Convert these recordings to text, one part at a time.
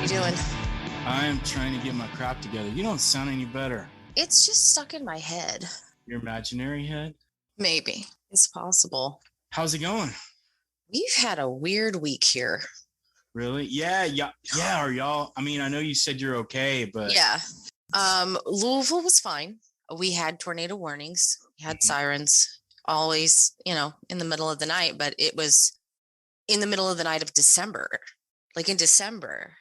doing? I'm trying to get my crap together. You don't sound any better. It's just stuck in my head. Your imaginary head? Maybe. It's possible. How's it going? We've had a weird week here. Really? Yeah. Are y'all? I mean, I know you said you're okay, but yeah. Louisville was fine. We had tornado warnings. We had sirens. Always, in the middle of the night. But it was in the middle of the night of December. Like in December.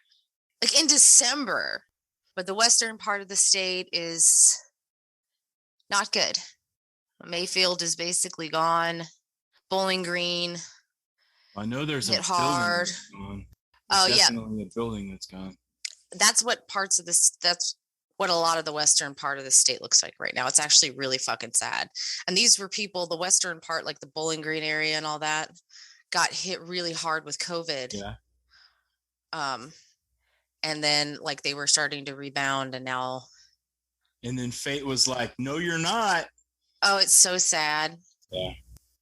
But the western part of the state is not good. Mayfield is basically gone. Bowling Green. I know there's a building hard. that's gone. Definitely a building that's gone. That's what that's what a lot of the western part of the state looks like right now. It's actually really fucking sad. And these were people, the western part, like the Bowling Green area and all that, got hit really hard with COVID. Yeah. And then like they were starting to rebound and now. And then fate was like, no, you're not. Oh, it's so sad. Yeah.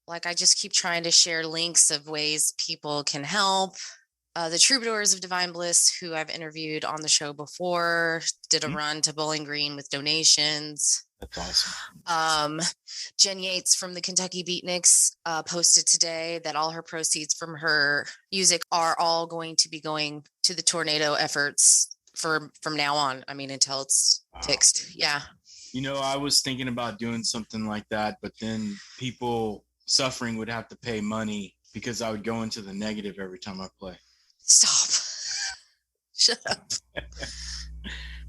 Like I just keep trying to share links of ways people can help. The Troubadours of Divine Bliss, who I've interviewed on the show before, did a run to Bowling Green with donations. That's awesome. Jen Yates from the Kentucky Beatniks posted today that all her proceeds from her music are all going to be going to the tornado efforts from now on. I mean, until it's fixed. Yeah. I was thinking about doing something like that, but then people suffering would have to pay money because I would go into the negative every time I play. Stop. Shut up.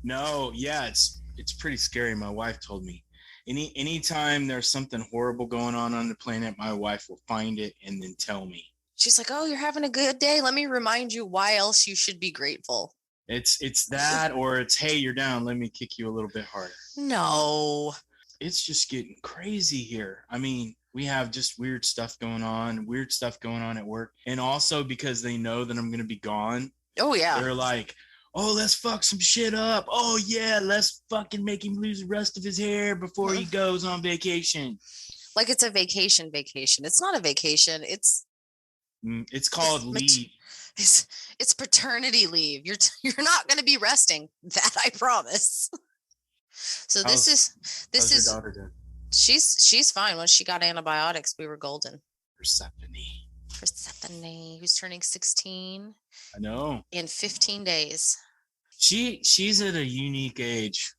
No, yeah, it's pretty scary. My wife told me anytime there's something horrible going on the planet, my wife will find it and then tell me. She's like, oh, you're having a good day. Let me remind you why else you should be grateful. It's that, or it's, hey, you're down. Let me kick you a little bit harder. No. It's just getting crazy here. I mean, we have just weird stuff going on at work. And also because they know that I'm going to be gone. Oh, yeah. They're like, oh, let's fuck some shit up. Oh, yeah, let's fucking make him lose the rest of his hair before he goes on vacation. Like it's a vacation. It's not a vacation. It's called leave. It's paternity leave. You're not going to be resting. That I promise. So this is your daughter doing? She's fine. When she got antibiotics, we were golden. Persephone, who's turning 16. I know. In 15 days. She's at a unique age.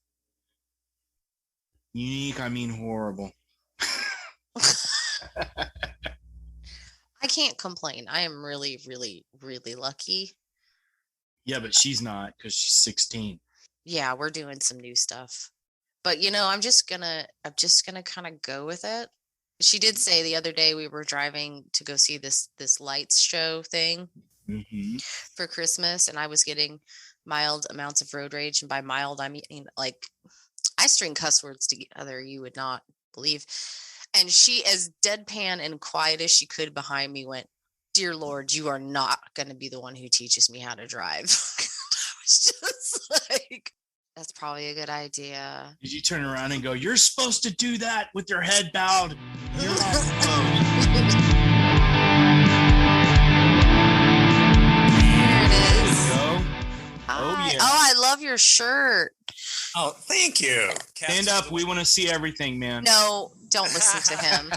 Unique, I mean horrible. I can't complain. I am really, really, really lucky. Yeah, but she's not because she's 16. Yeah, we're doing some new stuff. But I'm just gonna kind of go with it. She did say the other day we were driving to go see this lights show thing for Christmas, and I was getting mild amounts of road rage, and by mild I mean like I string cuss words together you would not believe. And she, as deadpan and quiet as she could behind me, went, "Dear Lord, you are not going to be the one who teaches me how to drive." I was just like, that's probably a good idea. Did you turn around and go, "You're supposed to do that with your head bowed"? You're not supposed. There it is. There you go. Oh, yeah. Oh, I love your shirt. Oh, thank you. Stand up. We want to see everything, man. No, don't listen to him.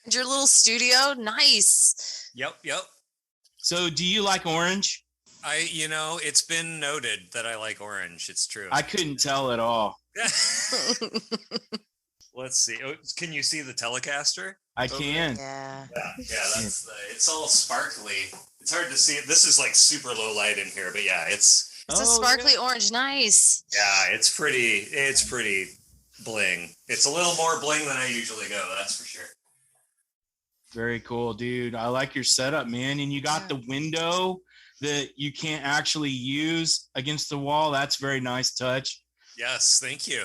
And your little studio, nice. Yep. So, do you like orange? It's been noted that I like orange. It's true. I couldn't tell at all. Let's see. Can you see the Telecaster? I can. Yeah. That's it's all sparkly. It's hard to see. This is like super low light in here, but yeah, it's a sparkly orange. Nice. Yeah, it's pretty bling. It's a little more bling than I usually go. That's for sure. Very cool, dude. I like your setup, man. And you got the window that you can't actually use against the wall. That's very nice touch. Yes, thank you.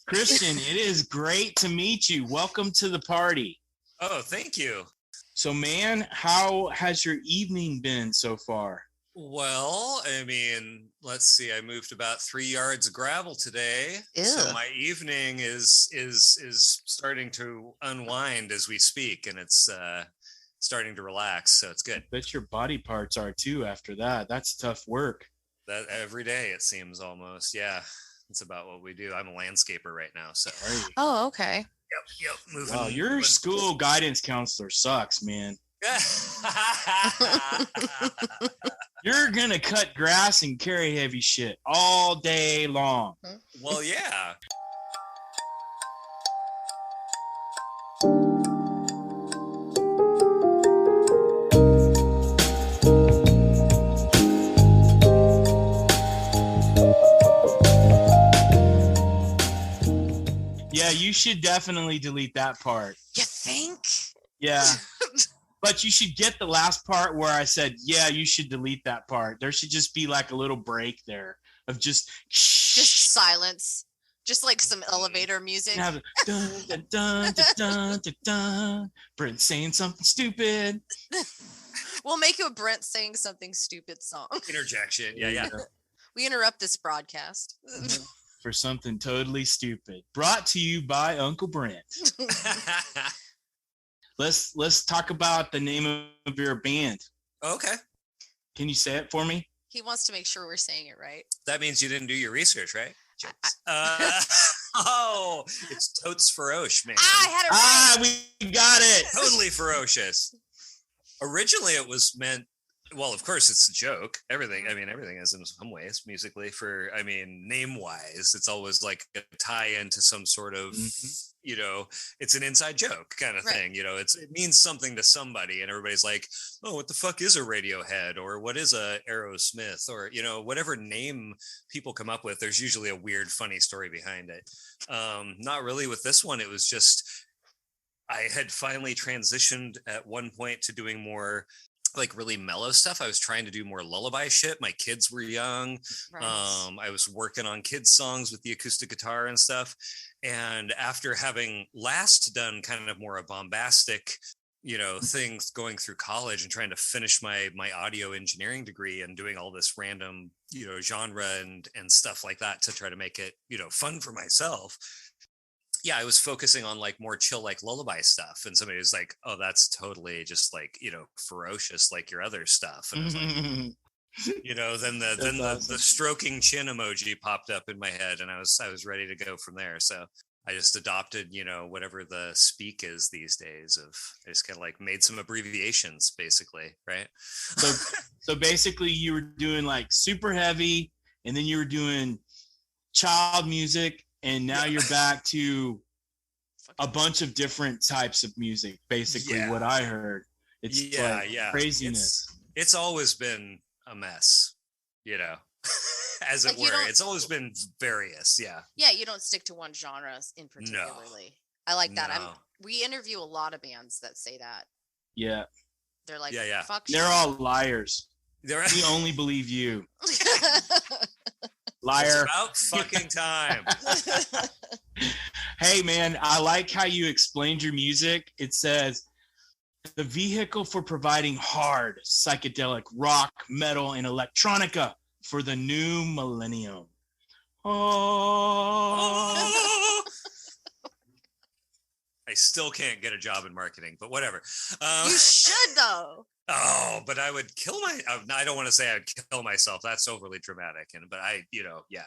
Christian, it is great to meet you. Welcome to the party. Oh, thank you. So, man, how has your evening been so far? Well, I mean, let's see. I moved about 3 yards of gravel today. Ew. So my evening is starting to unwind as we speak, and it's starting to relax, so it's good. Bet your body parts are too after that. That's tough work. That every day it seems almost. Yeah, it's about what we do. I'm a landscaper right now, so. Right. Oh, okay. Yep. Moving. Wow, your school guidance counselor sucks, man. You're gonna cut grass and carry heavy shit all day long. Well, yeah. Yeah, you should definitely delete that part. You think? Yeah. But you should get the last part where I said, yeah, you should delete that part. There should just be like a little break there of just silence. Just like some elevator music. Have a dun, dun, dun, dun, dun, dun, dun. Brent saying something stupid. We'll make you a Brent saying something stupid song. Interjection. Yeah. We interrupt this broadcast. For something totally stupid. Brought to you by Uncle Brent. Let's talk about the name of your band. Okay. Can you say it for me? He wants to make sure we're saying it right. That means you didn't do your research, right? It's Totes Ferosh, man. I had it right. We got it. Totally ferocious. Originally, it was meant. Well, of course, it's a joke. Everything is in some ways musically. Name-wise, it's always like a tie-in to some sort of, it's an inside joke kind of thing. It means something to somebody, and everybody's like, "Oh, what the fuck is a Radiohead, or what is a Aerosmith, or whatever name people come up with." There's usually a weird, funny story behind it. Not really with this one. It was just I had finally transitioned at one point to doing more like really mellow stuff. I was trying to do more lullaby shit. My kids were young. Right. I was working on kids songs with the acoustic guitar and stuff. And after having last done kind of more a bombastic, things going through college and trying to finish my audio engineering degree and doing all this random, genre and stuff like that to try to make it, fun for myself. Yeah, I was focusing on like more chill, like lullaby stuff. And somebody was like, "Oh, that's totally just like, ferocious, like your other stuff." And I was like, then the stroking chin emoji popped up in my head, and I was ready to go from there. So I just adopted, whatever the speak is these days I just kind of like made some abbreviations basically. Right. So basically you were doing like super heavy, and then you were doing child music. And now you're back to a bunch of different types of music, basically what I heard. It's craziness. It's always been a mess, as it were. It's always been various, Yeah, you don't stick to one genre in particularly. No. I like that. No. We interview a lot of bands that say that. Yeah. They're like, fuck. They're all liars. We only believe you. Liar. It's about fucking time. Hey, man, I like how you explained your music. It says, the vehicle for providing hard, psychedelic rock, metal, and electronica for the new millennium. Oh. I still can't get a job in marketing, but whatever. You should, though. Oh, but I would kill I don't want to say I would kill myself. That's overly dramatic. But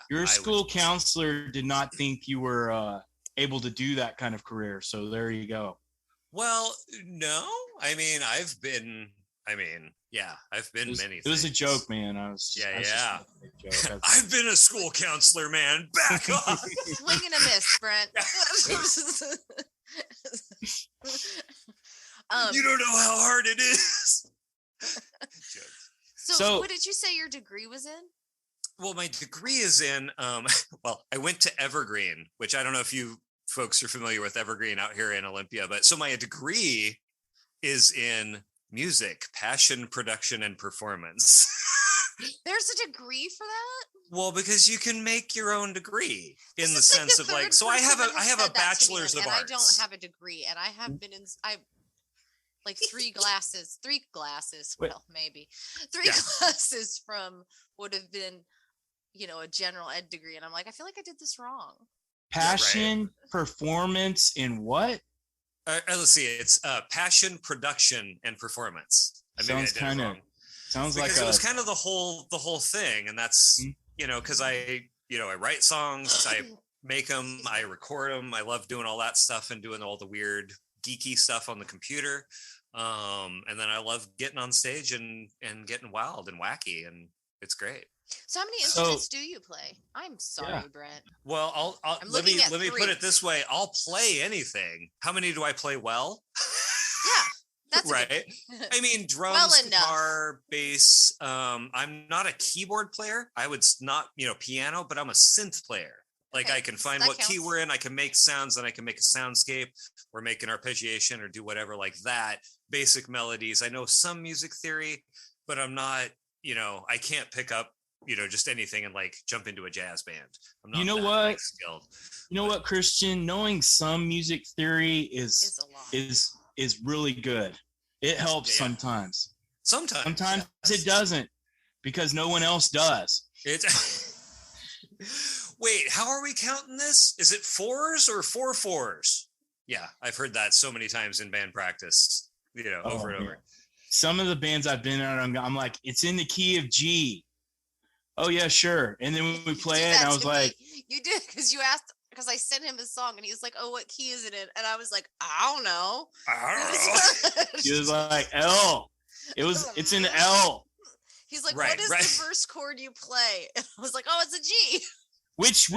Your school counselor did not think you were able to do that kind of career. So there you go. Well, no. I've been many things. It was a joke, man. I've been a school counselor, man. Back off. Swing and a miss, Brent. You don't know how hard it is. So what did you say your degree was in? Well, my degree is in, I went to Evergreen, which I don't know if you folks are familiar with Evergreen out here in Olympia, but so my degree is in music, passion, production, and performance. There's a degree for that? Well, because you can make your own degree in the sense of like, so I have a bachelor's of arts. I don't have a degree, and I have been in, like three glasses, well, maybe 3 classes from would have been, a general ed degree. And I'm like, I feel like I did this wrong. Passion, performance, in what? let's see. It's passion, production, and performance. Sounds kind of sounds because like it was kind of the whole thing, and that's because I write songs, I make them, I record them, I love doing all that stuff and doing all the weird geeky stuff on the computer, and then I love getting on stage and getting wild and wacky, and it's great. So how many instruments do you play? I'm sorry, Brent. Well, let me put it this way. I'll play anything. How many do I play well? Yeah, that's right. I mean, drums, guitar, bass. I'm not a keyboard player. I would not, piano, but I'm a synth player. Like I can find what key we're in. I can make sounds, and I can make a soundscape or make an arpeggiation or do whatever like that. Basic melodies. I know some music theory, but I'm not, I can't pick up just anything and like jump into a jazz band. I'm not skilled. You know what, Christian? Knowing some music theory is really good. It helps sometimes. Sometimes it doesn't, because no one else does. Wait, how are we counting this? Is it fours or 4 4s? Yeah, I've heard that so many times in band practice, over and over. Some of the bands I've been in, I'm like, it's in the key of G. Oh yeah, sure. And then when we play it, and I was like, you did, because you asked, because I sent him a song and he was like, oh, what key is it in? And I was like, I don't know. He was like, L. It's an L. He's like, what is the first chord you play? And I was like, oh, it's a G. Which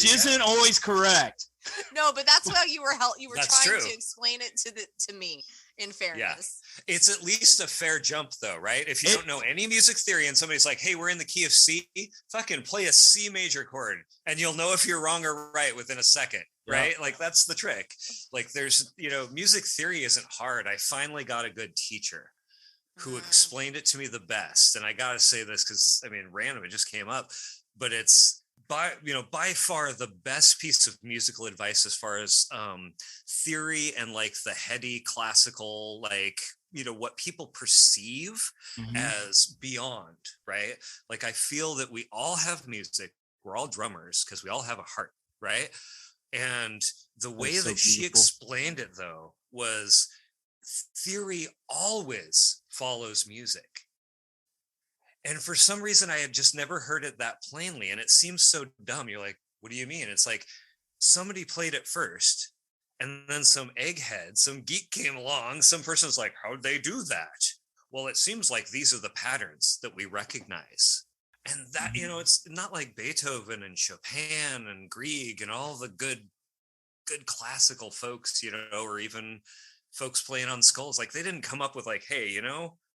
isn't always correct. No, but that's how you were trying to explain it to me, in fairness. Yeah. It's at least a fair jump though, right? If you don't know any music theory and somebody's like, hey, we're in the key of C, fucking play a C major chord and you'll know if you're wrong or right within a second, right? Yeah. Like that's the trick. Like there's, music theory isn't hard. I finally got a good teacher who explained it to me the best. And I got to say this because, random, it just came up, but it's, by far the best piece of musical advice as far as theory and like the heady classical, like, what people perceive as beyond, right? Like I feel that we all have music. We're all drummers because we all have a heart, right? And the way that she explained it though was theory always follows music. And for some reason, I had just never heard it that plainly. And it seems so dumb. You're like, what do you mean? It's like somebody played it first. And then some egghead, some geek came along. Some person's like, how'd they do that? Well, it seems like these are the patterns that we recognize. And that, it's not like Beethoven and Chopin and Grieg and all the good classical folks, or even folks playing on skulls. Like they didn't come up with like, hey,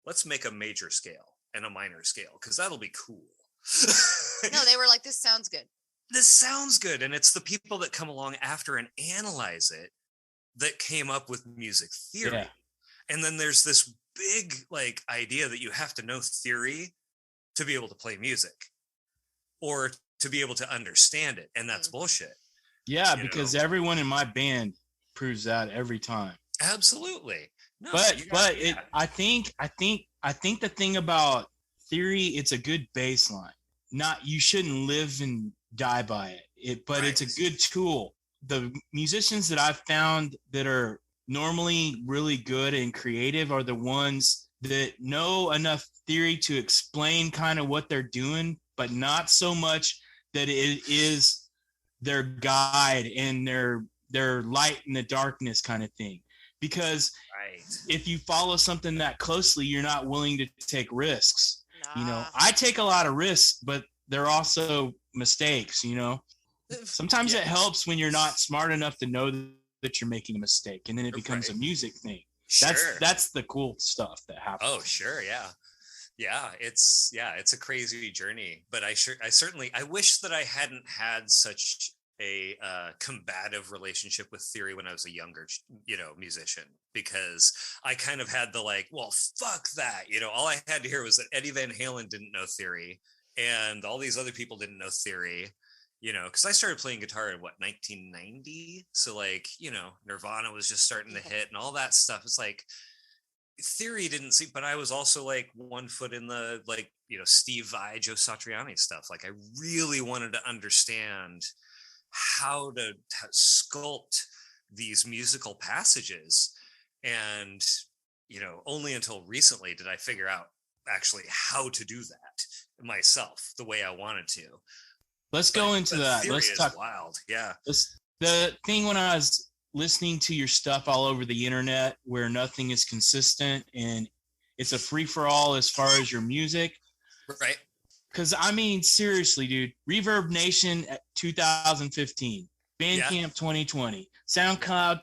let's make a major scale and a minor scale because that'll be cool. No, they were like, this sounds good. This sounds good. And it's the people that come along after and analyze it that came up with music theory. Yeah. And then there's this big like idea that you have to know theory to be able to play music or to be able to understand it. And that's bullshit. Yeah, because everyone in my band proves that every time. Absolutely. No, I think the thing about theory, it's a good baseline. You shouldn't live and die by it. But it's a good tool. The musicians that I've found that are normally really good and creative are the ones that know enough theory to explain kind of what they're doing, but not so much that it is their guide and their light in the darkness kind of thing. Because if you follow something that closely, you're not willing to take risks. I take a lot of risks, but they're also mistakes, Sometimes it helps when you're not smart enough to know that you're making a mistake, and then it becomes a music thing. Sure. That's the cool stuff that happens. Oh, sure, yeah. It's a crazy journey, but I wish that I hadn't had such a combative relationship with theory when I was a younger, musician, because I kind of had the like, well, fuck that, all I had to hear was that Eddie Van Halen didn't know theory and all these other people didn't know theory, because I started playing guitar in 1990. So like, Nirvana was just starting to hit and all that stuff. It's like theory didn't see, but I was also like one foot in the, like, Steve Vai, Joe Satriani stuff. Like I really wanted to understand how to sculpt these musical passages. And, you know, only until recently did I figure out actually how to do that myself the way I wanted to. Let's go into that. Let's talk. Wild. Yeah. The thing when I was listening to your stuff all over the internet where nothing is consistent and it's a free for all as far as your music. Right. Because I mean, seriously, dude, Reverb Nation 2015, Bandcamp 2020, SoundCloud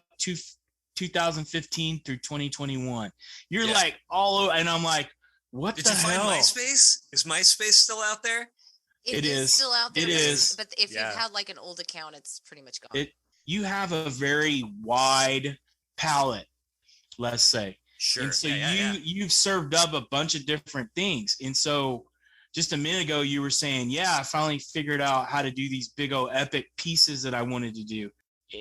2015 through 2021. You're like all over, and I'm like, what Did the you hell? Find MySpace? Is MySpace still out there? It is still out there. It is. But if you've had like an old account, it's pretty much gone. You have a very wide palette, let's say. Sure. And so you've served up a bunch of different things. And so just a minute ago, you were saying, I finally figured out how to do these big old epic pieces that I wanted to do.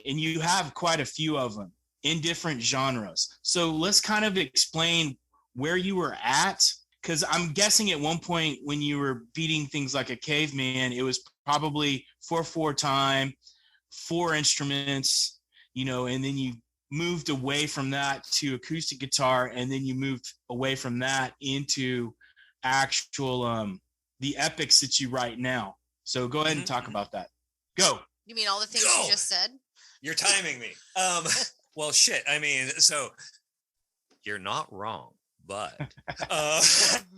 And you have quite a few of them in different genres. So let's kind of explain where you were at. Because I'm guessing at one point when you were beating things like a caveman, it was probably 4/4 time, 4 instruments, you know, and then you moved away from that to acoustic guitar, and then you moved away from that into actual the epics that you write now. So go ahead and talk about that. Go. You mean all the things you just said? You're timing me. Well, shit. I mean, so you're not wrong, but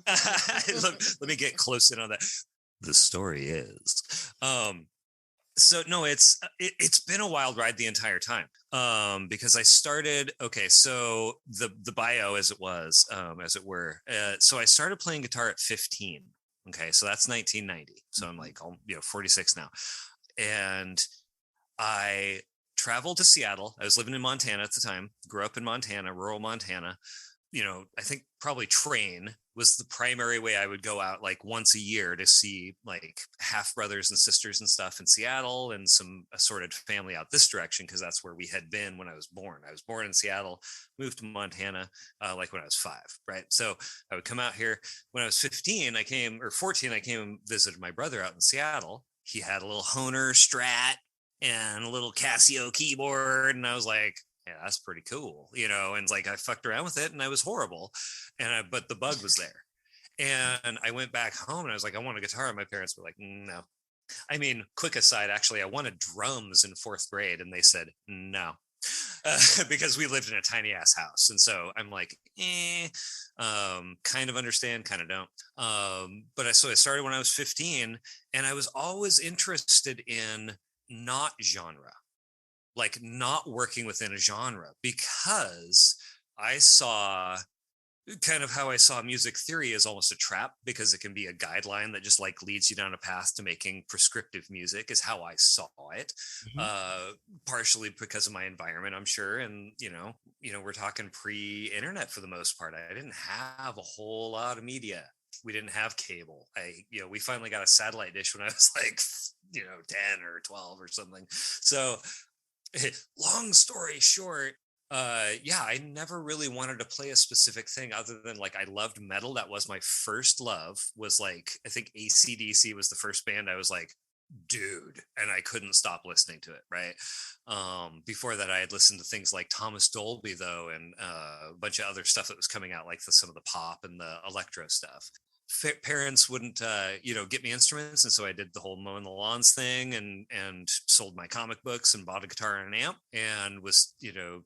let me get close in on that. The story is, so no, it's been a wild ride the entire time. Because I started, so the bio as it were. So I started playing guitar at 15. Okay. So that's 1990. So I'm like, 46 now. And I traveled to Seattle. I was living in Montana at the time, grew up in Montana, rural Montana. You know, I think probably train was the primary way I would go out like once a year to see like half brothers and sisters and stuff in Seattle and some assorted family out this direction, because that's where we had been when I was born. I was born in Seattle, moved to Montana like when I was 5, right? So I would come out here. When I was 14, I came and visited my brother out in Seattle. He had a little Hohner Strat and a little Casio keyboard, and I was like, yeah, that's pretty cool, you know. And like I fucked around with it and I was horrible, but the bug was there. And I went back home and I was like, I want a guitar, and my parents were like, no. I mean, quick aside, actually, I wanted drums in 4th grade and they said no, because we lived in a tiny ass house. And so I'm like, kind of understand, kind of don't. But I started when I was 15, and I was always interested in not genre, like not working within a genre, because I saw kind of how I saw music theory as almost a trap, because it can be a guideline that just like leads you down a path to making prescriptive music, is how I saw it. Partially because of my environment, I'm sure. And, you know, we're talking pre-internet for the most part. I didn't have a whole lot of media. We didn't have cable. We finally got a satellite dish when I was like, 10 or 12 or something. So long story short, I never really wanted to play a specific thing other than like I loved metal. That was my first love. Was like, I think AC/DC was the first band I was like, dude, and I couldn't stop listening to it, right? Before that I had listened to things like Thomas Dolby though, and a bunch of other stuff that was coming out, like some of the pop and the electro stuff. Parents wouldn't get me instruments, and so I did the whole mowing the lawns thing, and sold my comic books and bought a guitar and an amp, and was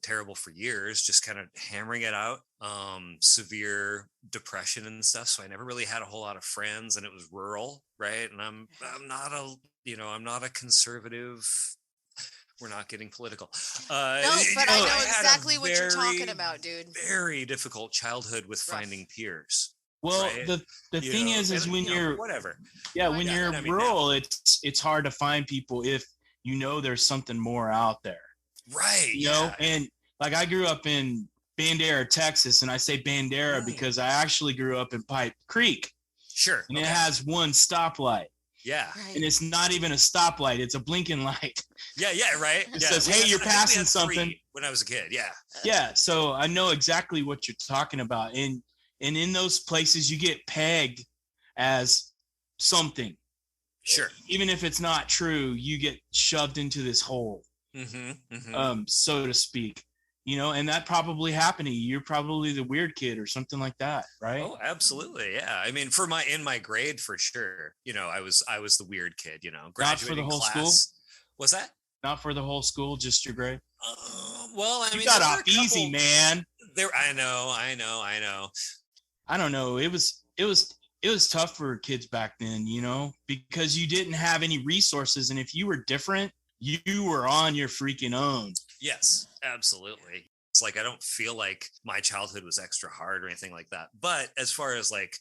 terrible for years, just kind of hammering it out. Severe depression and stuff, so I never really had a whole lot of friends, and it was rural, right? And I'm not a conservative. We're not getting political. No, but I know exactly what you're talking about, dude. Very difficult childhood with finding peers. Well, right? the thing is when you're whatever. Yeah, when you're rural, it's hard to find people if there's something more out there. Right. And like I grew up in Bandera, Texas, and I say Bandera because I actually grew up in Pipe Creek. Sure. And it has one stoplight. Yeah. Right. And it's not even a stoplight, it's a blinking light. Yeah, right. It says, hey, you're passing something. When I was a kid, yeah. Yeah, so I know exactly what you're talking about. And in those places, you get pegged as something. Sure. Even if it's not true, you get shoved into this hole. so to speak. You know, and that probably happened to you. You're probably the weird kid or something like that, right? Oh, absolutely. Yeah. I mean, in my grade, for sure. You know, I was the weird kid, you know, Not for the graduating whole class. school? What's that? Not for the whole school, just your grade? Well, I you mean, got off easy, man. I know. I don't know. It was tough for kids back then, you know, because you didn't have any resources. And if you were different, you were on your freaking own. Yes, absolutely. It's like, I don't feel like my childhood was extra hard or anything like that. But as far as like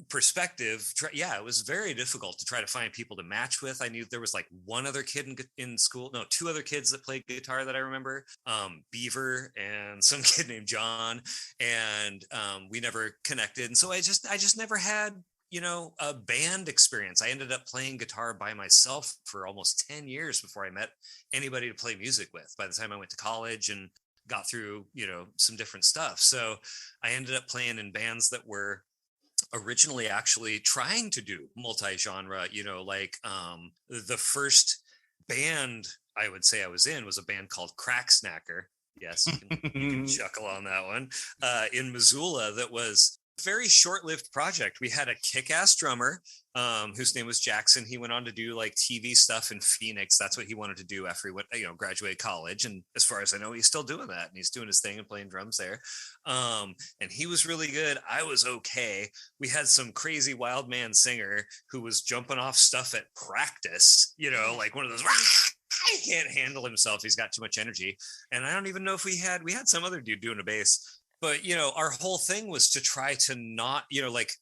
perspective, it was very difficult to try to find people to match with. I knew there was like one other kid in school, no, two other kids that played guitar that I remember, Beaver and some kid named John, and we never connected. And so I just never had, you know, a band experience. I ended up playing guitar by myself for almost 10 years before I met anybody to play music with, by the time I went to college and got through, you know, some different stuff. So I ended up playing in bands that were originally actually trying to do multi-genre, you know, like the first band I would say I was in was a band called Crack Snacker. Yes, you can chuckle on that one. In Missoula, that was a very short-lived project. We had a kick-ass drummer whose name was Jackson. He went on to do like TV stuff in Phoenix. That's what he wanted to do after he went, you know, graduated college. And as far as I know, he's still doing that, and he's doing his thing and playing drums there. And he was really good. I was okay. We had some crazy wild man singer who was jumping off stuff at practice, you know, like one of those, he can't handle himself. He's got too much energy. And I don't even know if we had some other dude doing a bass. But, you know, our whole thing was to try to not, you know, like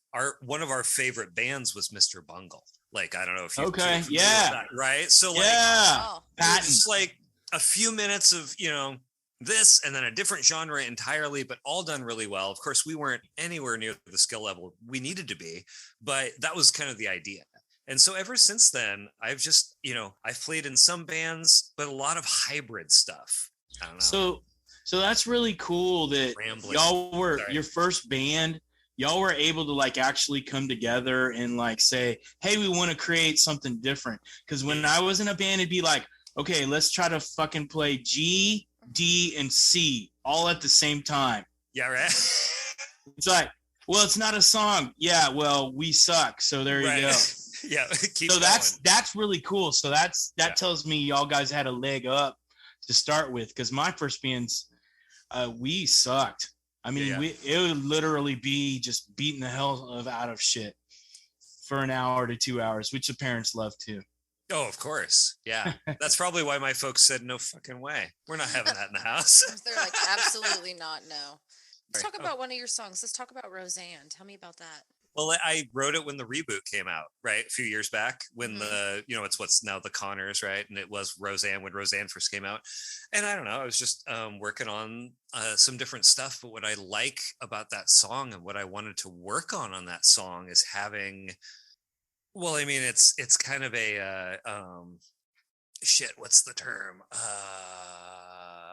one of our favorite bands was Mr. Bungle. Like, I don't know if you okay, yeah, that, right? So like, it's like a few minutes of, you know, this and then a different genre entirely, but all done really well. Of course, we weren't anywhere near the skill level we needed to be, but that was kind of the idea. And so ever since then, I've just, you know, I've played in some bands, but a lot of hybrid stuff. I don't know. So that's really cool that y'all were your first band. Y'all were able to like actually come together and like say, hey, we want to create something different. Because when I was in a band, it'd be like, okay, let's try to fucking play G, D, and C all at the same time. Yeah, right. It's like, well, it's not a song. Yeah, well, we suck. So there you go. Yeah. So that's really cool. So that tells me y'all guys had a leg up to start with, because my first bands, we sucked. I mean, it would literally be just beating the hell out of shit for an hour to 2 hours, which the parents love too. Oh, of course. Yeah. That's probably why my folks said, no fucking way. We're not having that in the house. They're like, absolutely not. No. Let's talk about one of your songs. Let's talk about Roseanne. Tell me about that. Well, I wrote it when the reboot came out, right? A few years back when the, you know, it's what's now the Connors, right? And it was Roseanne when Roseanne first came out. And I don't know, I was just working on some different stuff. But what I like about that song and what I wanted to work on that song is having, well, I mean, it's kind of a, what's the term?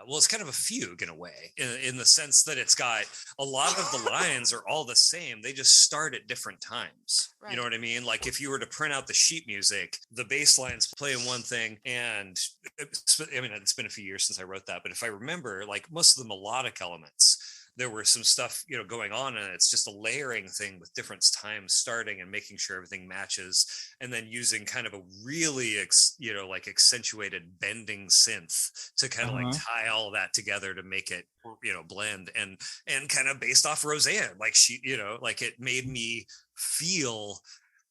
Well, it's kind of a fugue in a way, in the sense that it's got a lot of the lines are all the same. They just start at different times. Right. You know what I mean? Like if you were to print out the sheet music, the bass lines play in one thing. And I mean, it's been a few years since I wrote that, but if I remember, like most of the melodic elements, there were some stuff, you know, going on, and it's just a layering thing with different times starting and making sure everything matches, and then using kind of a really, you know, like accentuated bending synth to kind of like tie all that together to make it, you know, blend and kind of based off Roseanne, like she, you know, like it made me feel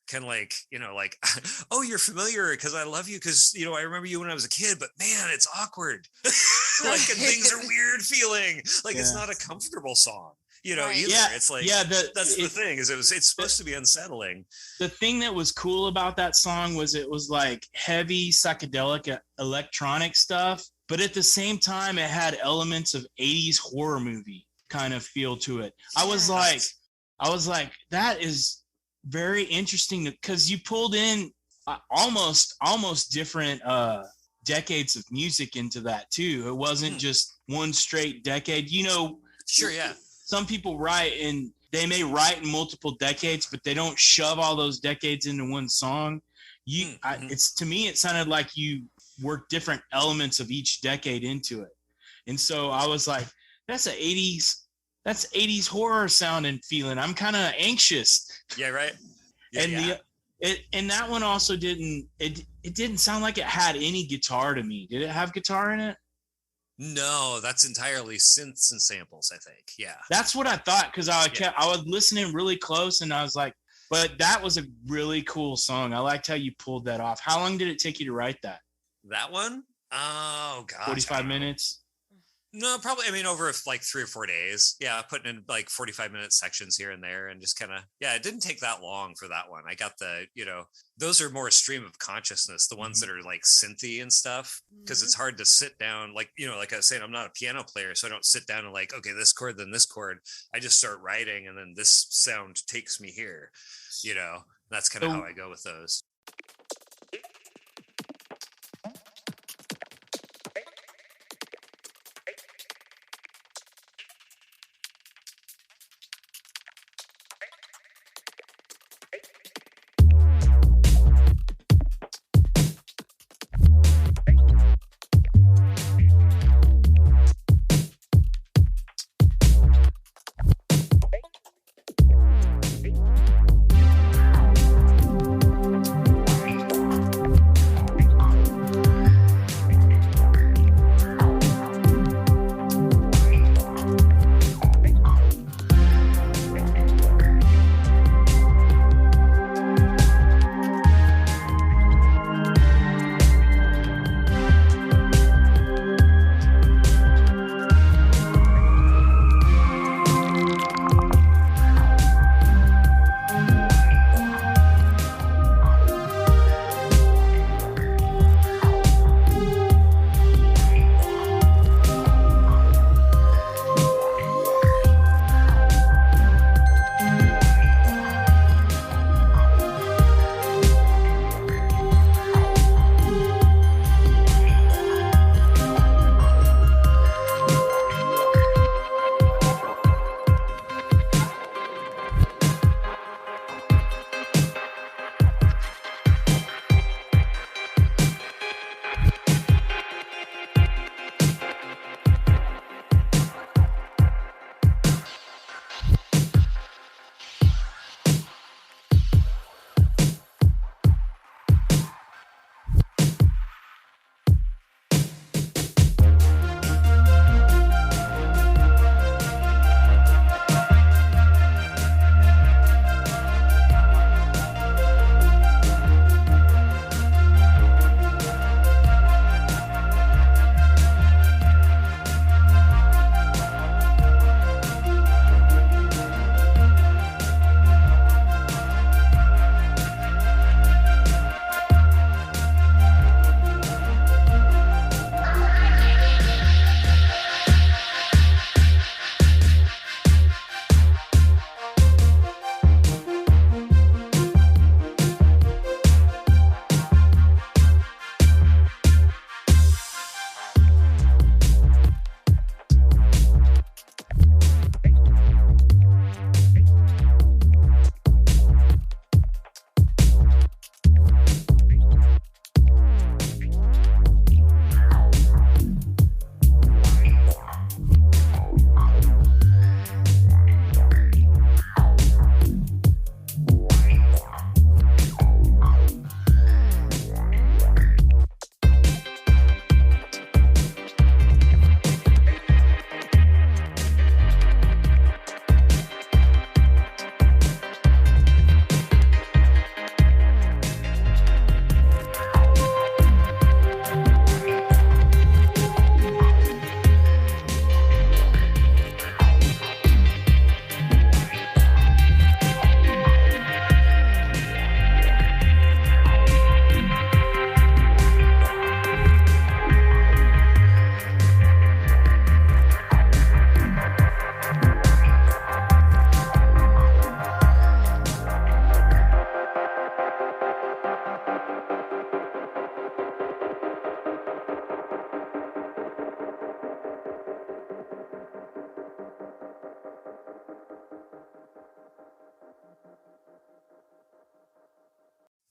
kind of like, you know, like, oh, you're familiar because I love you because, you know, I remember you when I was a kid, but man, it's awkward. Like, and things are weird feeling. Like, it's not a comfortable song, you know, either. Yeah, it's like, that's the thing is it's supposed to be unsettling. The thing that was cool about that song was it was like heavy psychedelic electronic stuff, but at the same time, it had elements of 80s horror movie kind of feel to it. I was like, that is very interesting because you pulled in almost different decades of music into that too. It wasn't just one straight decade, you know. Sure. Yeah, some people write and they may write in multiple decades, but they don't shove all those decades into one song. It's, to me, it sounded like you worked different elements of each decade into it. And so I was like, that's 80s horror sound and feeling. I'm kind of anxious. Yeah, right. Yeah, and and that one also didn't sound like it had any guitar to me. Did it have guitar in it? No, that's entirely synths and samples, I think. Yeah. That's what I thought, because I was listening really close and I was like, but that was a really cool song. I liked how you pulled that off. How long did it take you to write that? That one? Oh, gosh. 45 minutes? No, probably, I mean, over like 3 or 4 days. Yeah, putting in like 45-minute sections here and there and just kind of, it didn't take that long for that one. I got the, those are more stream of consciousness, the ones that are like synthy and stuff, because it's hard to sit down. Like, like I was saying, I'm not a piano player, so I don't sit down and like, okay, this chord, then this chord. I just start writing and then this sound takes me here, that's kind of how I go with those.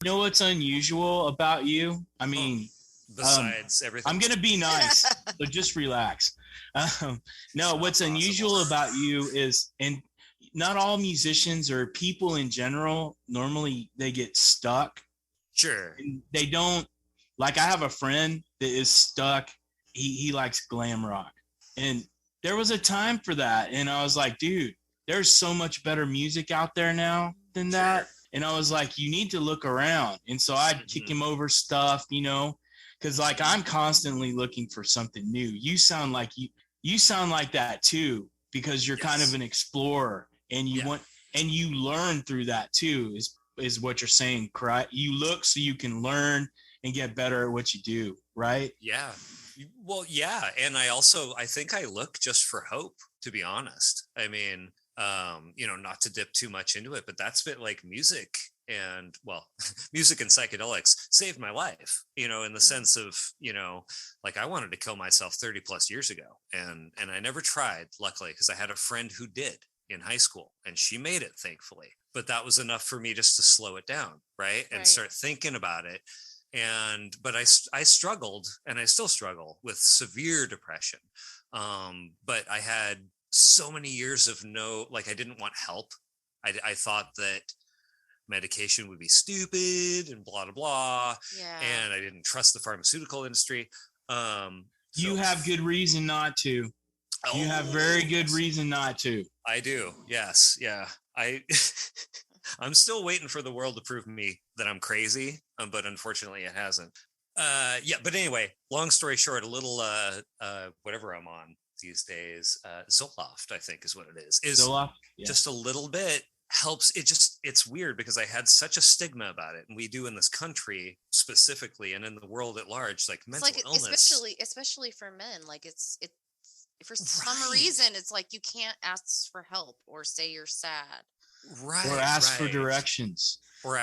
You know what's unusual about you? I mean, Besides everything, I'm gonna be nice, so just relax. No, what's unusual about you is, and not all musicians or people in general normally they get stuck. Sure. And they don't, like, I have a friend that is stuck. He likes glam rock, and there was a time for that, and I was like, dude, there's so much better music out there now than that. And I was like, you need to look around. And so I'd kick him over stuff, because like I'm constantly looking for something new. You sound like you sound like that too, because you're kind of an explorer, and you want, and you learn through that too, is what you're saying, correct? You look so you can learn and get better at what you do, right? Yeah. Well, yeah. And I think I look just for hope, to be honest. I mean, not to dip too much into it, but that's been like music and, well, music and psychedelics saved my life, in the sense of, like I wanted to kill myself 30 plus years ago. And I never tried, luckily, because I had a friend who did in high school and she made it, thankfully. But that was enough for me just to slow it down, right? And start thinking about it. But I struggled, and I still struggle with severe depression. But I had so many years of I didn't want help. I thought that medication would be stupid and blah, blah, blah. Yeah. And I didn't trust the pharmaceutical industry. You have good reason not to. You have very good reason not to. I do. Yes. Yeah. I'm still waiting for the world to prove me that I'm crazy, but unfortunately it hasn't. But anyway, long story short, a little whatever I'm on these days, Zoloft, I think is what it is. Zoloft? Yeah. Just a little bit helps. It's weird because I had such a stigma about it, and we do in this country specifically, and in the world at large, like mental illness, especially for men. Like it's for some reason it's like you can't ask for help or say you're sad. Right. Or ask for directions. Okay,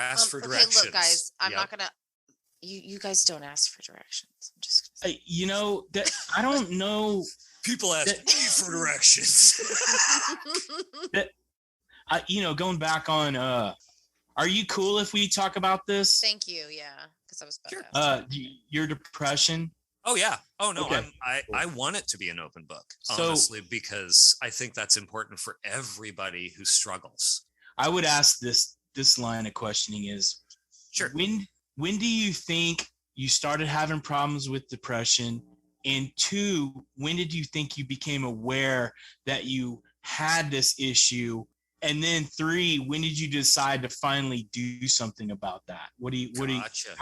look, guys, I'm not gonna. You guys don't ask for directions. I'm just gonna say. That I don't know. People ask me for directions. Going back on. Are you cool if we talk about this? Thank you. Yeah, because I was about to your depression. Oh yeah. Oh no. Okay. I want it to be an open book, honestly, because I think that's important for everybody who struggles. I would ask this line of questioning is, sure. When do you think you started having problems with depression? And 2, when did you think you became aware that you had this issue? And then 3, when did you decide to finally do something about that? How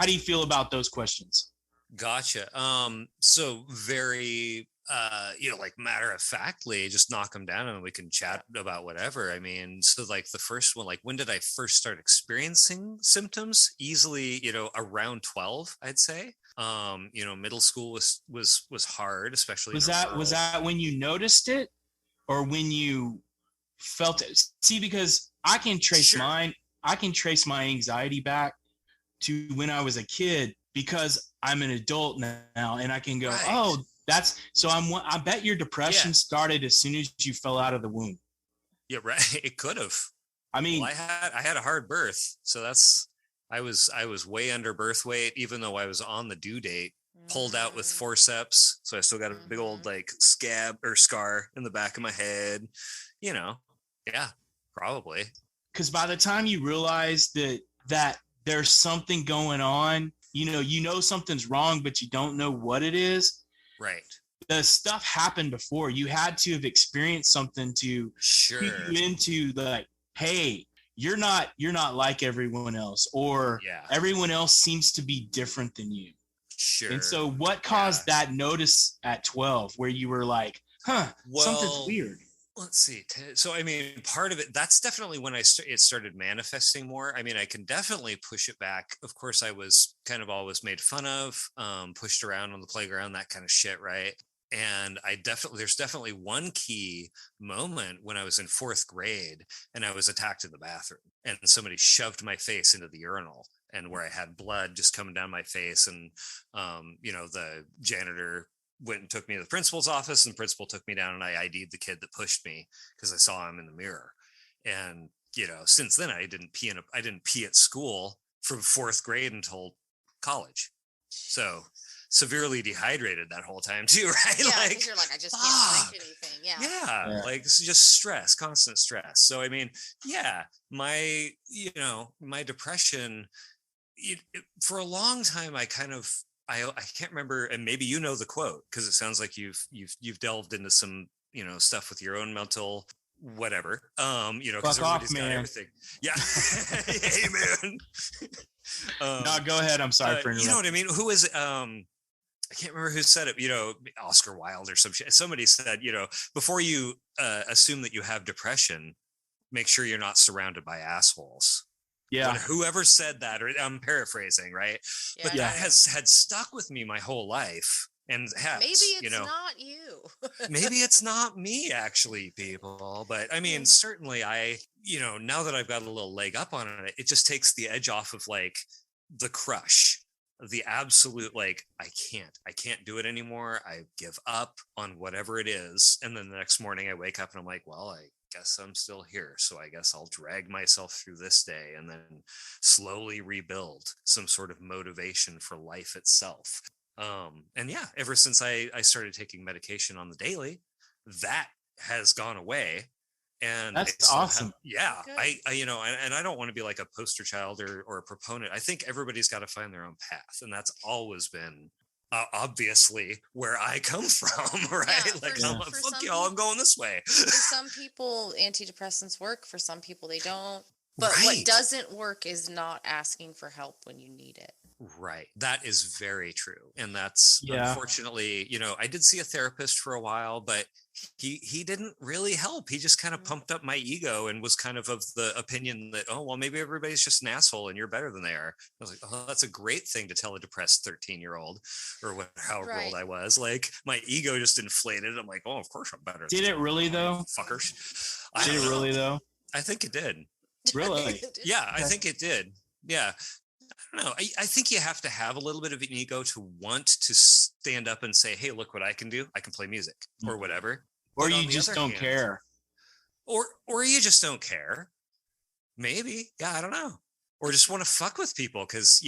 do you feel about those questions? Gotcha. So very, like matter of factly, just knock them down and we can chat about whatever. I mean, so like the first one, like when did I first start experiencing symptoms? Easily, around 12, I'd say. Middle school was hard, especially. Was that when you noticed it, or when you felt it? See, because I can trace my anxiety back to when I was a kid, because I'm an adult now, and I can go, oh, that's so. I bet your depression started as soon as you fell out of the womb. Yeah, right. It could have. I mean, I had a hard birth, so I was way under birth weight, even though I was on the due date. Pulled out with forceps, so I still got a big old like scab or scar in the back of my head. Yeah, probably. Because by the time you realize that there's something going on, something's wrong, but you don't know what it is. Right. The stuff happened before. You had to have experienced something to put you into like, hey, you're not like everyone else, or everyone else seems to be different than you. Sure. And so what caused that notice at 12 where you were like, something's weird? Let's see. So, I mean, part of it, that's definitely when it started manifesting more. I mean, I can definitely push it back. Of course, I was kind of always made fun of, pushed around on the playground, that kind of shit, right? And there's definitely one key moment when I was in 4th grade and I was attacked in the bathroom, and somebody shoved my face into the urinal, and where I had blood just coming down my face. And, the janitor went and took me to the principal's office, and the principal took me down, and I ID'd the kid that pushed me because I saw him in the mirror. And, since then I didn't pee at school from 4th grade until college. So severely dehydrated that whole time too, right? Yeah, like because you're like, I just can't drink anything. yeah, like it's just stress, constant stress. So I mean, yeah, my depression, for a long time I can't remember, and maybe you know the quote, because it sounds like you've delved into some stuff with your own mental whatever, because everybody's got everything. Yeah. Hey man. No, go ahead, I'm sorry for interrupting. You know what I mean? Who is I can't remember who said it, Oscar Wilde or somebody said, before you assume that you have depression, make sure you're not surrounded by assholes. Yeah. Whoever said that, or I'm paraphrasing, right? Yeah, but that had stuck with me my whole life. And maybe it's not you. Maybe it's not me, actually, people. But I mean, certainly now that I've got a little leg up on it, it just takes the edge off of like the crush, the absolute, like, I can't do it anymore. I give up on whatever it is. And then the next morning I wake up and I'm like, well, I guess I'm still here. So I guess I'll drag myself through this day and then slowly rebuild some sort of motivation for life itself. And yeah, ever since I started taking medication on the daily, that has gone away. And that's awesome. I and I don't want to be like a poster child or a proponent. I think everybody's got to find their own path, and that's always been obviously where I come from, right? Fuck y'all, I'm going this way. For some people, antidepressants work. For some people, they don't. But what doesn't work is not asking for help when you need it. Right. That is very true. And that's unfortunately, I did see a therapist for a while, but he didn't really help. He just kind of pumped up my ego and was kind of the opinion that, oh, well, maybe everybody's just an asshole and you're better than they are. I was like, oh, that's a great thing to tell a depressed 13-year-old or however old I was. Like, my ego just inflated. I'm like, oh, of course I'm better. Did it really though? Fuckers. Did it really though? I think it did. Really? Yeah, I think it did. Yeah. I don't know. I think you have to have a little bit of an ego to want to stand up and say, hey, look what I can do. I can play music or whatever. Or you just don't care. Or you just don't care. Maybe. Yeah, I don't know. Or just want to fuck with people because,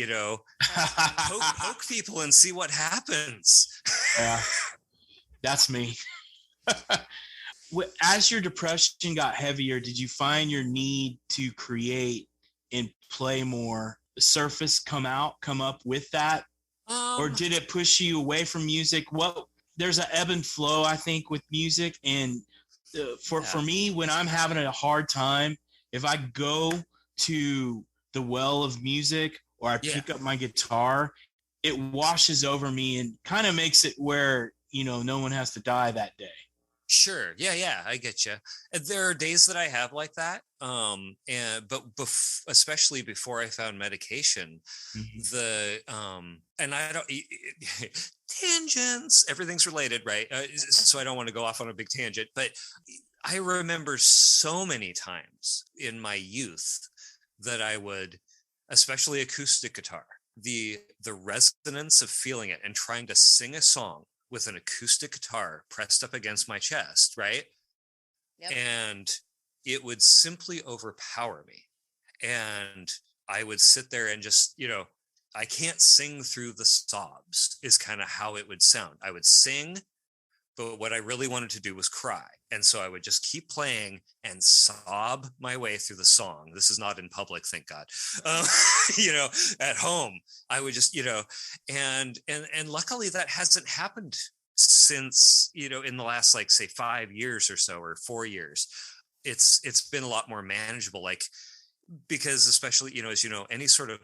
poke people and see what happens. Yeah, that's me. As your depression got heavier, did you find your need to create and play more surface come up with that? Or did it push you away from music? There's an ebb and flow, I think, with music. And for me, when I'm having a hard time, if I go to the well of music or I pick up my guitar, it washes over me and kind of makes it where, no one has to die that day. Sure. Yeah, I get you. There are days that I have like that. Especially before I found medication, and I don't tangents, everything's related, right? So I don't want to go off on a big tangent, but I remember so many times in my youth that I would, especially acoustic guitar, the resonance of feeling it and trying to sing a song with an acoustic guitar pressed up against my chest, right? Yep. And it would simply overpower me. And I would sit there and just, I can't sing through the sobs is kind of how it would sound. I would sing, but what I really wanted to do was cry. And so I would just keep playing and sob my way through the song. This is not in public, thank God. At home, I would just, and luckily that hasn't happened since, in the last, like, say 5 years or so, or 4 years. It's been a lot more manageable, like, because especially, as any sort of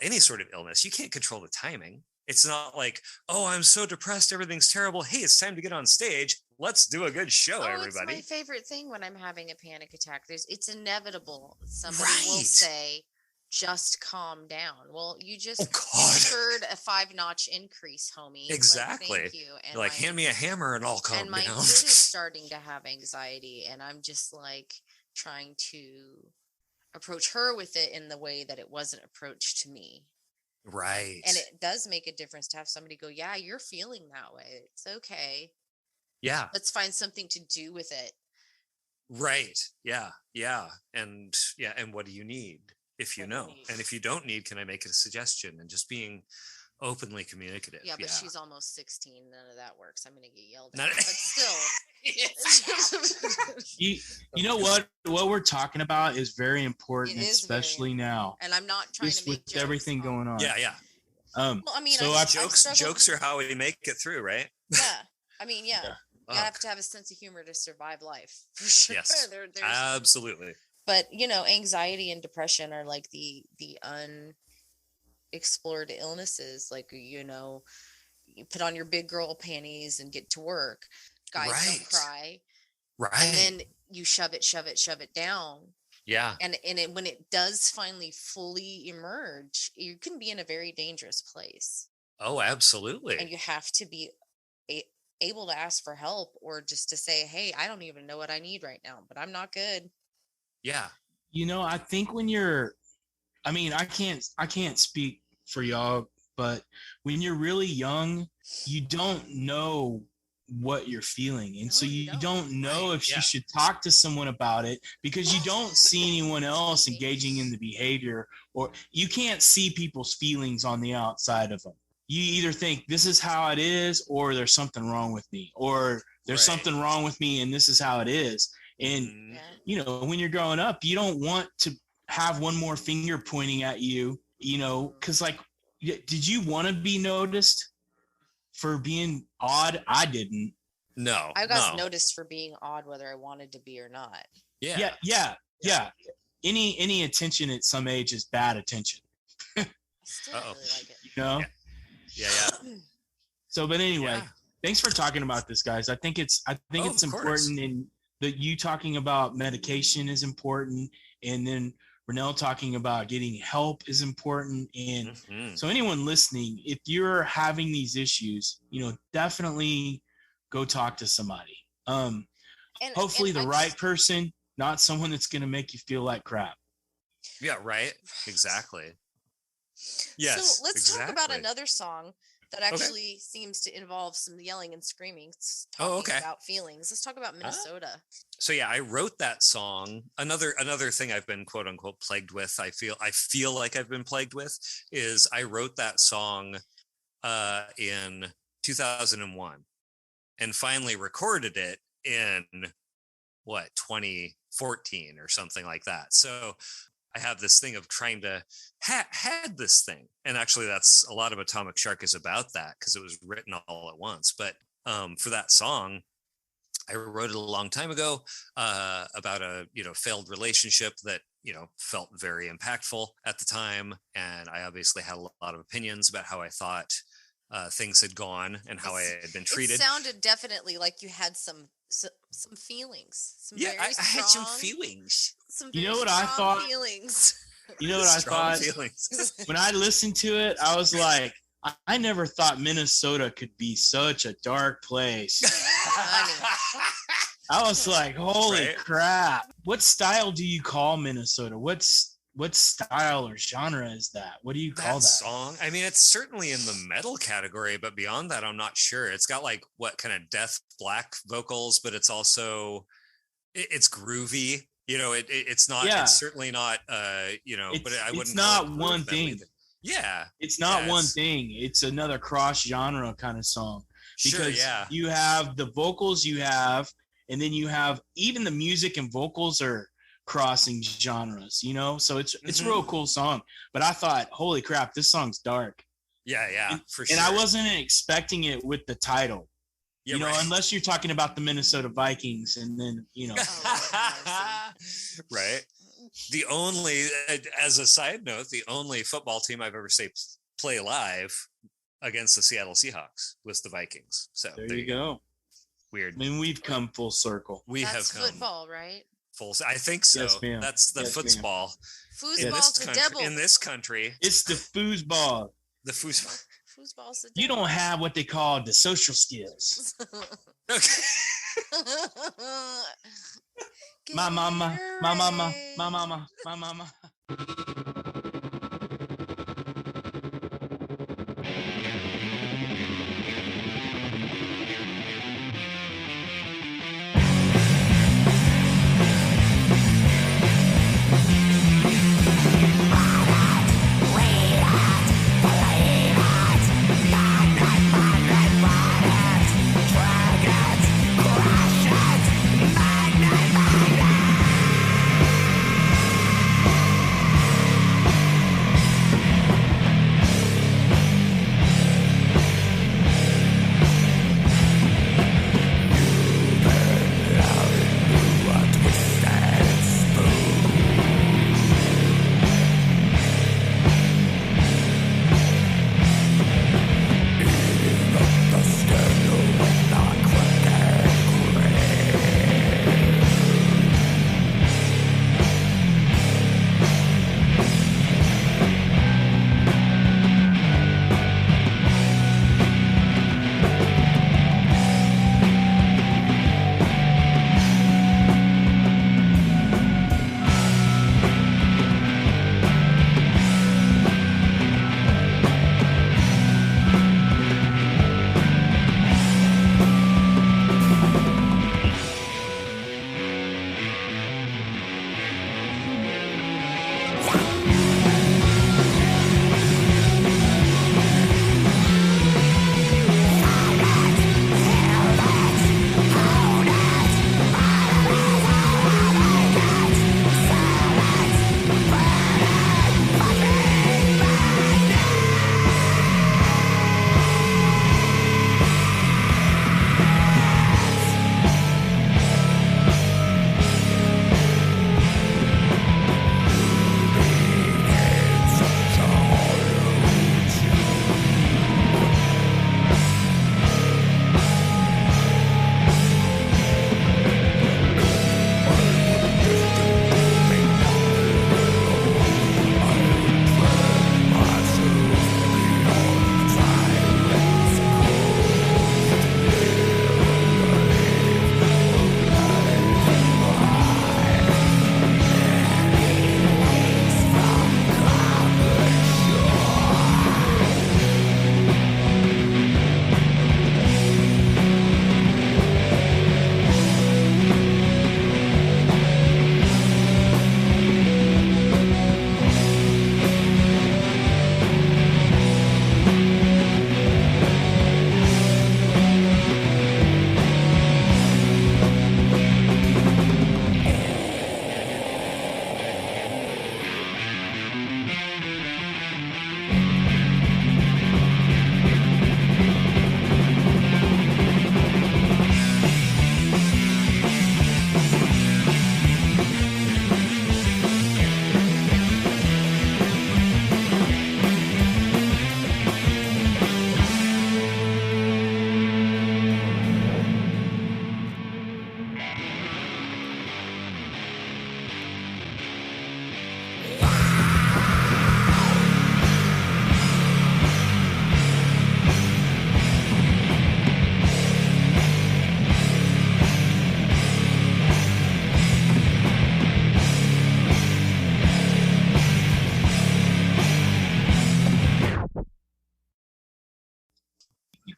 any sort of illness, you can't control the timing. It's not like, oh, I'm so depressed, everything's terrible. Hey, it's time to get on stage. Let's do a good show, everybody. It's my favorite thing when I'm having a panic attack. It's inevitable. Somebody will say, just calm down. Well, you just incurred a 5-notch increase, homie. Exactly. Like, thank you. And like, hand me a hammer and I'll calm down. And my kid is starting to have anxiety, and I'm just like trying to approach her with it in the way that it wasn't approached to me. Right. And it does make a difference to have somebody go, yeah, you're feeling that way. It's okay. Yeah. Let's find something to do with it. Right. Yeah. And what do you need? if you know. And if you don't need, can I make a suggestion? And just being openly communicative. Yeah, but she's almost 16. None of that works. I'm gonna get yelled at. Not- But still. You know what we're talking about is very important, especially now. And I'm not trying to make with everything going on. Yeah. Well, I mean, so jokes are how we make it through, right? Yeah. I mean, yeah. You have to have a sense of humor to survive life, for sure. Yes, absolutely. But anxiety and depression are like the unexplored illnesses. Like you put on your big girl panties and get to work. Guys don't cry, right? And then you shove it down. Yeah. And when it does finally fully emerge, you can be in a very dangerous place. Oh, absolutely. And you have to be able to ask for help, or just to say, hey, I don't even know what I need right now, but I'm not good. Yeah. I think when I can't speak for y'all, but when you're really young, you don't know what you're feeling. And so you don't know if you should talk to someone about it, because you don't see anyone else engaging in the behavior, or you can't see people's feelings on the outside of them. You either think this is how it is, or there's something wrong with me, or there's something wrong with me and this is how it is. And, when you're growing up, you don't want to have one more finger pointing at you, because did you want to be noticed for being odd? I didn't. No. I got noticed for being odd, whether I wanted to be or not. Yeah. Any attention at some age is bad attention. I still really like it. Yeah. So, but anyway, thanks for talking about this, guys. I think it's important, and that you talking about medication is important, and then Renelle talking about getting help is important. And so anyone listening, if you're having these issues, definitely go talk to somebody. Hopefully the right person, not someone that's going to make you feel like crap. Yeah, right. Exactly. Yes. So let's talk about another song that actually seems to involve some yelling and screaming. Talking about feelings. Let's talk about Minnesota. So yeah, I wrote that song. Another thing I've been quote unquote plagued with, I feel like I've been plagued with, is I wrote that song in 2001 and finally recorded it in 2014 or something like that. So I have this thing of trying to had this thing, and actually that's a lot of Atomic Shark is about that, because it was written all at once. But for that song, I wrote it a long time ago about a failed relationship that felt very impactful at the time, and I obviously had a lot of opinions about how I thought things had gone and how I had been treated. It sounded definitely like you had some feelings. I had some feelings. What I thought? Feelings. I thought when I listened to it, I was like, I never thought Minnesota could be such a dark place. I was like, holy crap. What style do you call Minnesota? What style or genre is that? What do you call that song? I mean, it's certainly in the metal category, but beyond that, I'm not sure. It's got like what kind of death black vocals, but it's also it's groovy. It's not. Yeah. It's certainly not. But I wouldn't. It's not one thing. Either. Yeah, it's not one thing. It's another cross genre kind of song, because you have the vocals you have, and then you have even the music and vocals are crossing genres, so it's a real cool song. But I thought, holy crap, this song's dark. For sure. And I wasn't expecting it with the title, unless you're talking about the Minnesota Vikings, and then right. The only, as a side note, the only football team I've ever seen play live against the Seattle Seahawks was the Vikings. So there you go. Weird. I mean, we've come full circle. That's football, right? I think so. Yes, ma'am. That's the football. Foosball's in this country. It's the foosball. The foosball. Foosball's the You don't have what they call the social skills. Okay. My mama.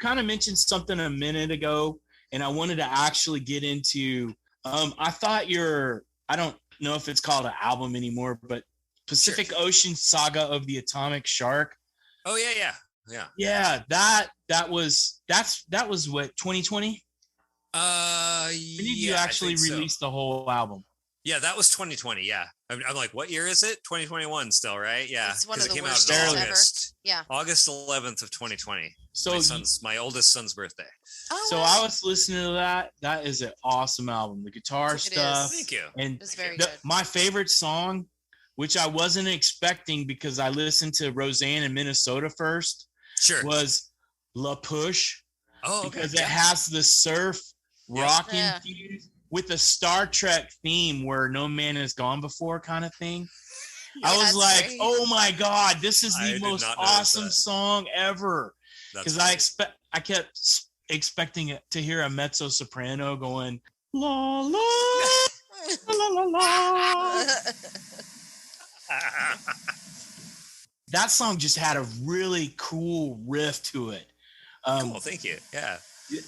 kind of mentioned something a minute ago, and I wanted to actually get into. I thought I don't know if it's called an album anymore, but Pacific Ocean Saga of the Atomic Shark. Oh yeah. That was what, 2020. When did you actually release the whole album? Yeah, that was 2020. Yeah, I'm like, what year is it? 2021 still, right? Yeah, because it came out in August. Yeah, August 11th of 2020. So my oldest son's birthday. Oh, so I was listening to that. That is an awesome album. The guitar stuff. Thank you. And it's very good. My favorite song, which I wasn't expecting because I listened to Roseanne in Minnesota first, was La Push. Oh, okay. Because it has the surf rocking fuse with the Star Trek theme where no man has gone before kind of thing. I was like, great. Oh my God, this is the most awesome song ever. Because I kept expecting it to hear a mezzo soprano going la la la la la. That song just had a really cool riff to it. Cool, thank you. Yeah,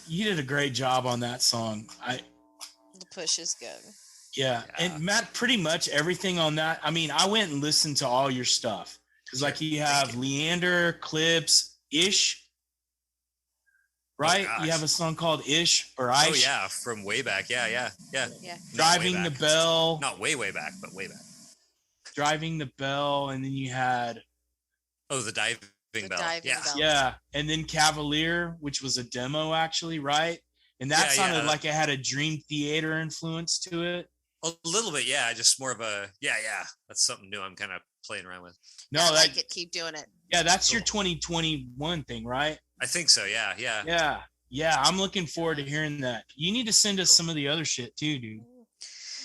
you did a great job on that song. The push is good. Yeah, and Matt, pretty much everything on that. I mean, I went and listened to all your stuff because, like, you have Leander, Clips, Ish. Right? Oh, you have a song called Ish or Ish. Oh, yeah, from way back. Yeah. Driving the Bell. Not way back, but way back. Driving the Bell, and then you had... Oh, the Diving Bell. Bell. Yeah, and then Cavalier, which was a demo, actually, right? And that sounded like it had a Dream Theater influence to it. A little bit, yeah. Just more of a... Yeah. That's something new I'm kind of playing around with. No, I like it. Keep doing it. Yeah, that's your 2021 thing, right? I think so. Yeah. Yeah. I'm looking forward to hearing that. You need to send us some of the other shit too, dude.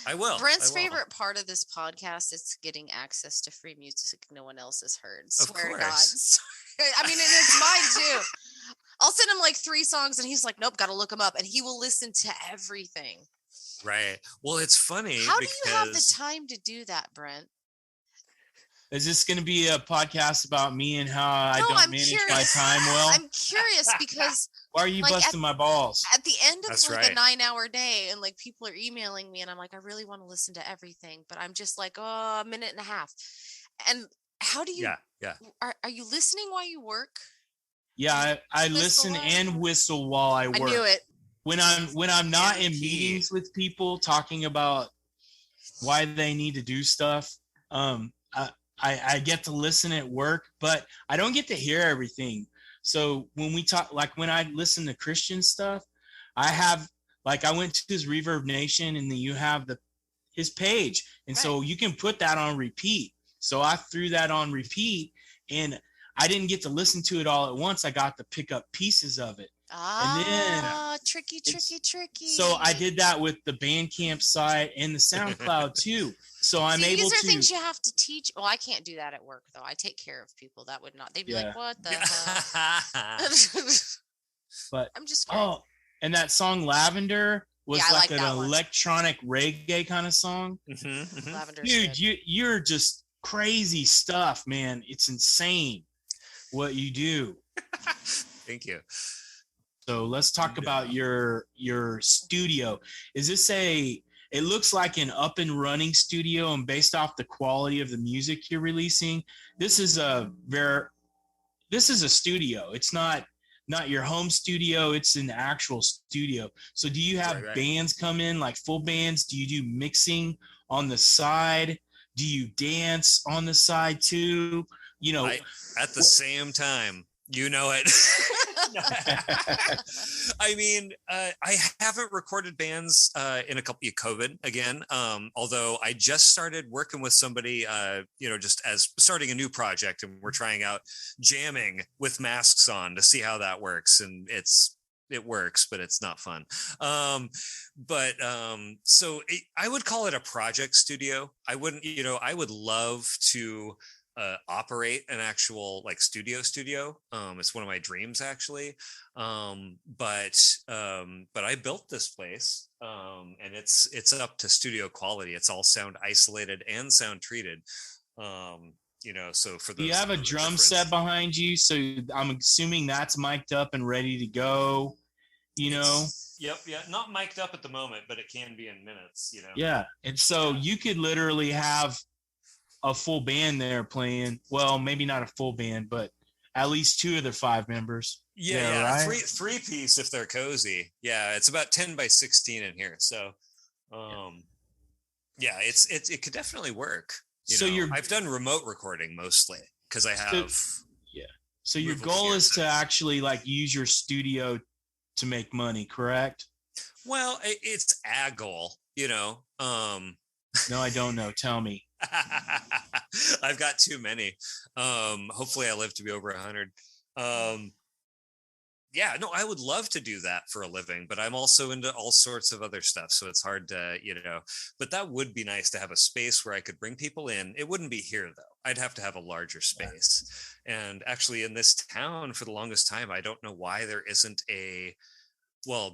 I will. Brent's favorite part of this podcast is getting access to free music no one else has heard. Swear to God. I mean, it's mine too. I'll send him like 3 songs and he's like, nope, got to look them up. And he will listen to everything. Right. Well, it's funny. How do you have the time to do that, Brent? Is this going to be a podcast about me and how I don't manage my time well? I'm curious because... Why are you busting my balls? At the end of a 9-hour day and like people are emailing me and I'm like, I really want to listen to everything, but I'm just like, a minute and a half. And how do you... Yeah. Are you listening while you work? Yeah, I listen and whistle while I work. I knew it. When I'm not in meetings with people talking about why they need to do stuff, I get to listen at work, but I don't get to hear everything. So when we talk, like when I listen to Christian stuff, I have, like, I went to his Reverb Nation and then you have his page. And so you can put that on repeat. So I threw that on repeat and I didn't get to listen to it all at once. I got to pick up pieces of it. And then tricky. So I did that with the Bandcamp site and the SoundCloud too. So I'm able to. These are things you have to teach. Well, I can't do that at work though. I take care of people. That would not. They'd be like, "What the hell?" But I'm just. Curious. And that song Lavender was like an electronic reggae kind of song. Dude, you're just crazy stuff, man. It's insane what you do. Thank you. So let's talk about your studio. Is this it looks like an up and running studio, and based off the quality of the music you're releasing, this is a studio. It's not your home studio, it's an actual studio. So do you have bands come in, like full bands? Do you do mixing on the side? Do you dance on the side too? You know, at the same time, you know it. I mean, I haven't recorded bands in a couple of COVID again. Although I just started working with somebody, just as starting a new project, and we're trying out jamming with masks on to see how that works. And it works, but it's not fun. So I would call it a project studio. I wouldn't, I would love to operate an actual like studio. It's one of my dreams actually. But I built this place, and it's up to studio quality. It's all sound isolated and sound treated. So for Do you those, have a drum set behind you? So I'm assuming that's mic'd up and ready to go, Yep. Yeah. Not mic'd up at the moment, but it can be in minutes. Yeah. And so you could literally have a full band there playing. Well, maybe not a full band, but at least 2 of the 5 members. Yeah. Right? Three piece if they're cozy. Yeah. It's about 10 by 16 in here. So, yeah, it could definitely work. I've done remote recording mostly because I have. So your goal is to actually use your studio to make money, correct? Well, it's a goal, No, I don't know. Tell me. I've got too many. Hopefully I live to be over 100. Yeah, no, I would love to do that for a living, but I'm also into all sorts of other stuff. So it's hard to, but that would be nice to have a space where I could bring people in. It wouldn't be here though. I'd have to have a larger space. And actually in this town for the longest time, I don't know why there isn't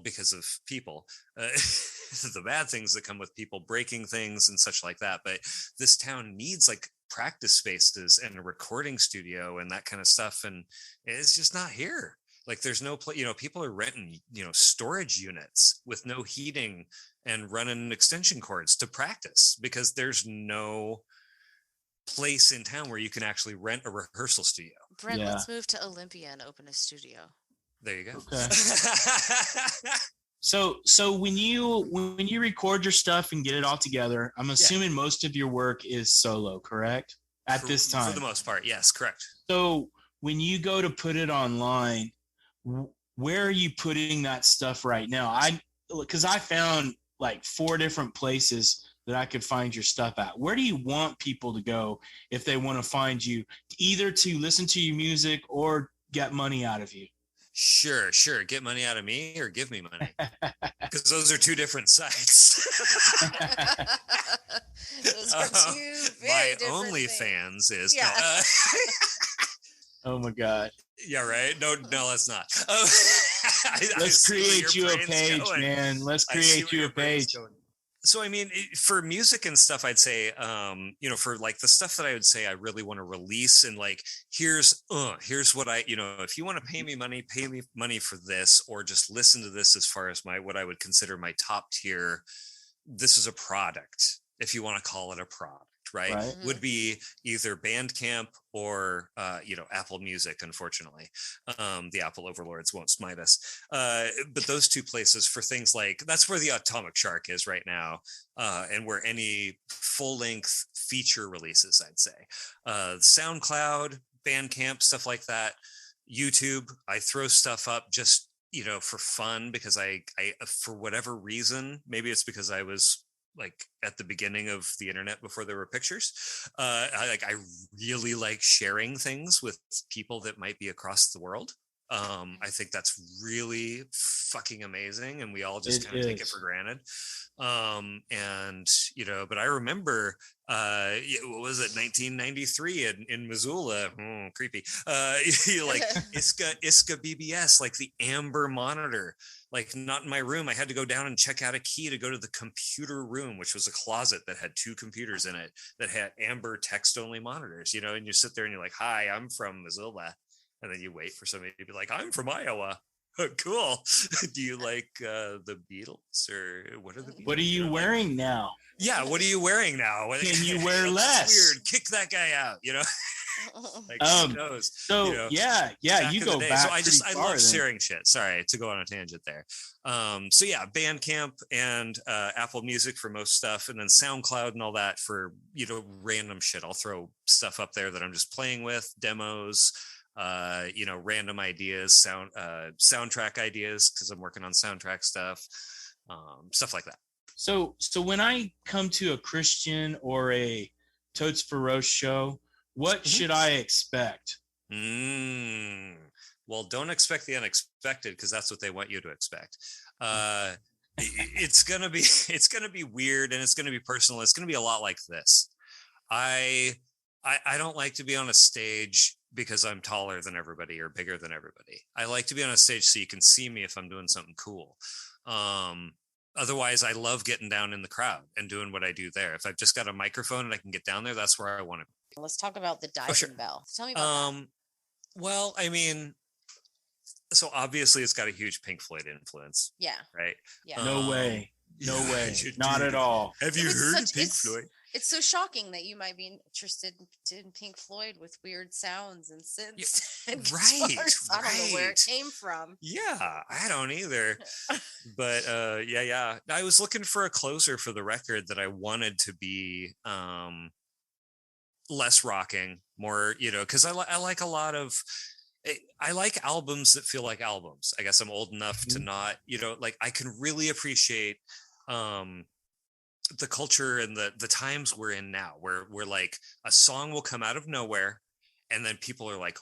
because of people, the bad things that come with people breaking things and such like that. But this town needs practice spaces and a recording studio and that kind of stuff. And it's just not here. There's no place, people are renting, storage units with no heating and running extension cords to practice because there's no place in town where you can actually rent a rehearsal studio. Brent, let's move to Olympia and open a studio. There you go. Okay. So when you record your stuff and get it all together, I'm assuming most of your work is solo, correct? At this time. For the most part, yes, correct. So when you go to put it online, where are you putting that stuff right now? Because I found 4 different places that I could find your stuff at. Where do you want people to go if they want to find you, either to listen to your music or get money out of you? Sure. Get money out of me or give me money, because those are 2 different sites. Those are 2 very my different OnlyFans things. is. Yeah. Oh my God. Yeah, right. No, let's not. Let's create you a page, man. Let's create you a page. So, I mean, for music and stuff, I'd say, for the stuff that I would say I really want to release and here's what if you want to pay me money for this, or just listen to this as far as what I would consider my top tier. This is a product, if you want to call it a product. Right. Mm-hmm. Would be either Bandcamp or, Apple Music. Unfortunately, the Apple overlords won't smite us. But those 2 places for things that's where the Atomic Shark is right now. And where any full length feature releases, I'd say, SoundCloud, Bandcamp, stuff like that. YouTube, I throw stuff up just, for fun, because I for whatever reason, maybe it's because I was at the beginning of the internet before there were pictures. I really like sharing things with people that might be across the world. I think that's really fucking amazing, and we all just kind of take it for granted. But I remember, what was it, 1993 in Missoula? Creepy. Iska BBS, the amber monitor. Not in my room. I had to go down and check out a key to go to the computer room, which was a closet that had 2 computers in it that had amber text only monitors, and you sit there and you're like, hi, I'm from Missoula. And then you wait for somebody to be like, I'm from Iowa. Cool. Do you like the Beatles, or what are the Beatles? What are you wearing now? Yeah, what are you wearing now? Can you wear less? Weird. Kick that guy out, who knows? So you go back. So I love sharing shit. Sorry to go on a tangent there. Bandcamp and Apple Music for most stuff, and then SoundCloud and all that for random shit. I'll throw stuff up there that I'm just playing with, demos, random ideas, soundtrack ideas, because I'm working on soundtrack stuff like that. So when I come to a Christian or a Totes Ferosh show, what should I expect? Well, don't expect the unexpected, because that's what they want you to expect. It's gonna be weird, and it's gonna be personal. It's gonna be a lot like this. I don't like to be on a stage because I'm taller than everybody or bigger than everybody. I like to be on a stage so you can see me if I'm doing something cool. Otherwise, I love getting down in the crowd and doing what I do there. If I've just got a microphone and I can get down there, that's where I want to be. Let's talk about the diving sure. bell. Tell me about that. Well, I mean, so obviously it's got a huge Pink Floyd influence. Yeah. Right? Yeah. No way. No way. Not at all. Have you heard of Pink Floyd? It's so shocking that you might be interested in Pink Floyd with weird sounds and synths and guitars. I don't know where it came from. Yeah, I don't either. But yeah. I was looking for a closer for the record that I wanted to be less rocking, more, because I like a lot of. I like albums that feel like albums. I guess I'm old enough to not, like I can really appreciate the culture and the times we're in now, where like a song will come out of nowhere and then people are like,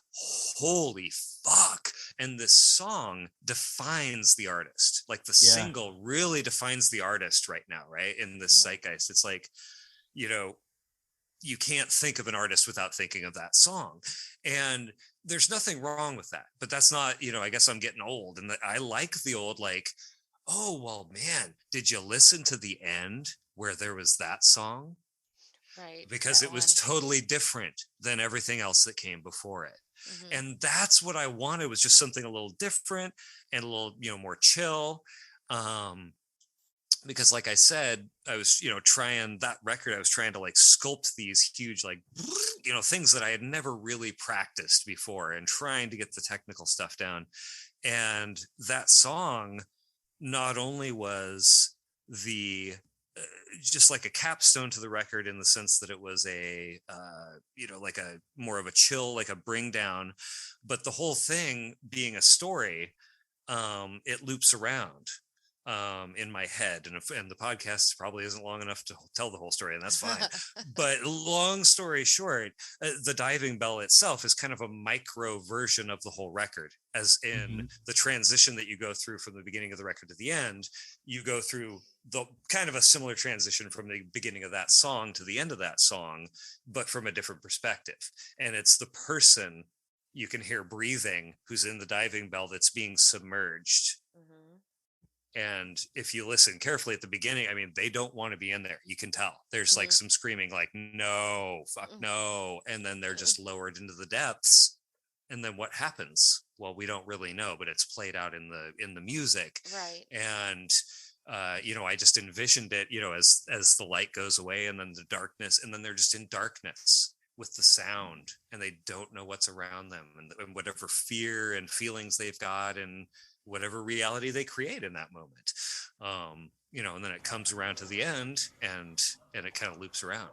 holy fuck. And this song defines the artist. Like the single really defines the artist right now, right? In this zeitgeist. It's like, you can't think of an artist without thinking of that song. And there's nothing wrong with that, but that's not, I guess I'm getting old, and I like the old, like, oh, well, man, did you listen to the end where there was that song? Right. Because it was totally different than everything else that came before it. Mm-hmm. And that's what I wanted, was just something a little different and a little, more chill. Because like I said, I was, trying that record. I was trying to like sculpt these huge, like, things that I had never really practiced before, and trying to get the technical stuff down. And that song not only was the, just like a capstone to the record, in the sense that it was a, like a more of a chill, like a bring down, but the whole thing being a story, it loops around in my head, and the podcast probably isn't long enough to tell the whole story, and that's fine. But long story short, the diving bell itself is kind of a micro version of the whole record, as in the transition that you go through from the beginning of the record to the end. You go through the kind of a similar transition from the beginning of that song to the end of that song, but from a different perspective. And it's the person you can hear breathing who's in the diving bell that's being submerged. And if you listen carefully at the beginning, I mean, they don't want to be in there. You can tell there's like some screaming, like, no, fuck no. And then they're just lowered into the depths. And then what happens? Well, we don't really know, but it's played out in the music. Right. And, I just envisioned it, as the light goes away, and then the darkness, and then they're just in darkness with the sound, and they don't know what's around them, and whatever fear and feelings they've got, and whatever reality they create in that moment, and then it comes around to the end, and it kind of loops around.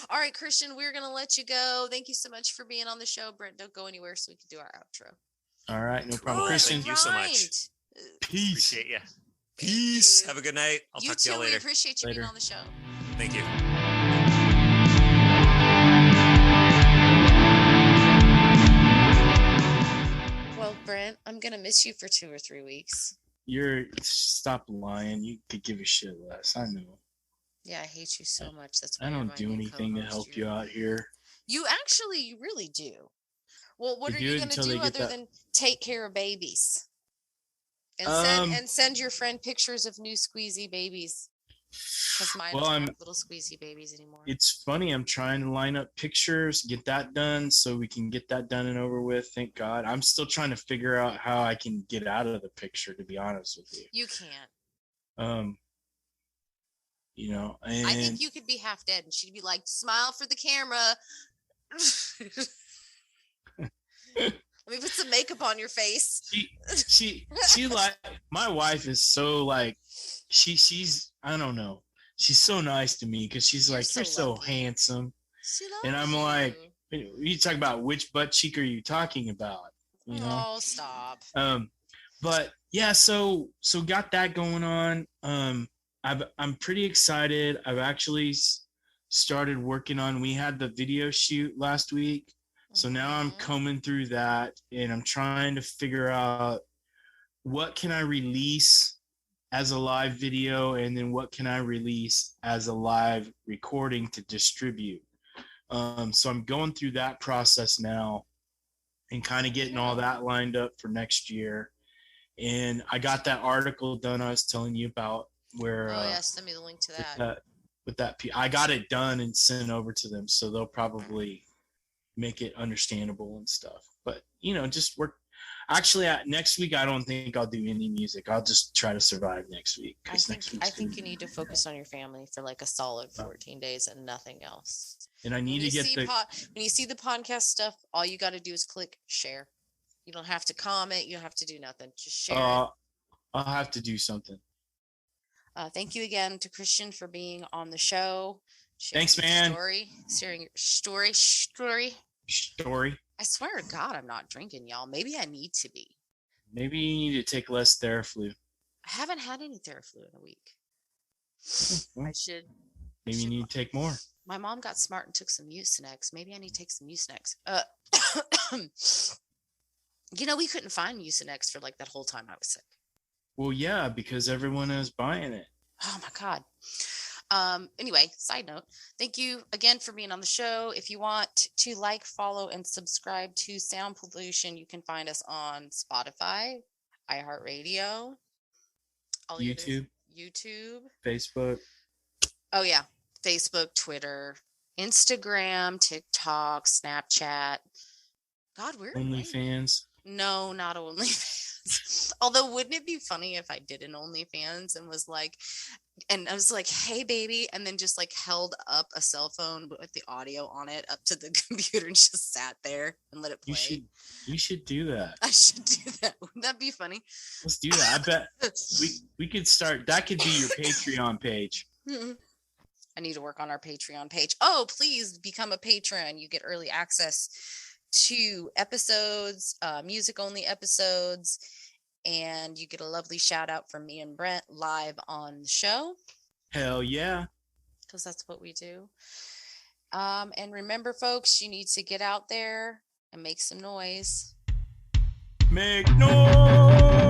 All right, Christian, we're going to let you go. Thank you so much for being on the show. Brent, don't go anywhere so we can do our outro. All right, no problem. Cool. Christian, Thank you so much. Peace. Appreciate you. Peace. Have a good night. I'll talk to y'all later. We appreciate you being on the show. Thank you. Well, Brent, I'm going to miss you for 2 or 3 weeks. Stop lying. You could give a shit less. I know. Yeah, I hate you so much. That's why I don't do anything to help you out here. You really do. Well, what are you going to do other than take care of babies? And send your friend pictures of new squeezy babies. Because mine don't have little squeezy babies anymore. It's funny. I'm trying to line up pictures, get that done so we can get that done and over with. Thank God. I'm still trying to figure out how I can get out of the picture, to be honest with you. You can't. You know, I think you could be half dead and she'd be like, smile for the camera. Let me put some makeup on your face. She like, my wife is so like, she's I don't know. She's so nice to me because she's like, you're so handsome. And I'm like, you talk about which butt cheek are you talking about? You know? Oh, stop. But yeah, so got that going on. I'm pretty excited. I've actually started working on, we had the video shoot last week. So now I'm combing through that and I'm trying to figure out what can I release as a live video and then what can I release as a live recording to distribute. So I'm going through that process now and kind of getting all that lined up for next year. And I got that article done I was telling you about where send me the link to that. I got it done and sent over to them, so they'll probably make it understandable and stuff. But you know, just work. Actually, next week I don't think I'll do any music. I'll just try to survive next week. I think you need to focus on your family for like a solid 14 days and nothing else. And I need to get when you see the podcast stuff, all you got to do is click share. You don't have to comment. You don't have to do nothing. Just share. I'll have to do something. Thank you again to Christian for being on the show. Thanks, man. Sharing your story. I swear to God, I'm not drinking, y'all. Maybe I need to be. Maybe you need to take less Theraflu. I haven't had any Theraflu in a week. I should. Maybe you need to take more. My mom got smart and took some Mucinex. Maybe I need to take some Mucinex. You know, we couldn't find Mucinex for like that whole time I was sick. Well, yeah, because everyone is buying it. Oh my God. Anyway, side note, thank you again for being on the show. If you want to like, follow, and subscribe to Sound Pollution, you can find us on Spotify, iHeartRadio, YouTube, Facebook. Oh yeah, Facebook, Twitter, Instagram, TikTok, Snapchat. God, we're OnlyFans. No, not OnlyFans. Although, wouldn't it be funny if I did an OnlyFans and was like, and I was like, hey, baby, and then just like held up a cell phone with the audio on it up to the computer and just sat there and let it play. You should do that. I should do that. Wouldn't that be funny? Let's do that. I bet we could start. That could be your Patreon page. I need to work on our Patreon page. Oh, please become a patron. You get early access to episodes, music-only episodes, and you get a lovely shout out from me and Brent live on the show. Hell yeah. Because that's what we do. And remember, folks, you need to get out there and make some noise. Make noise!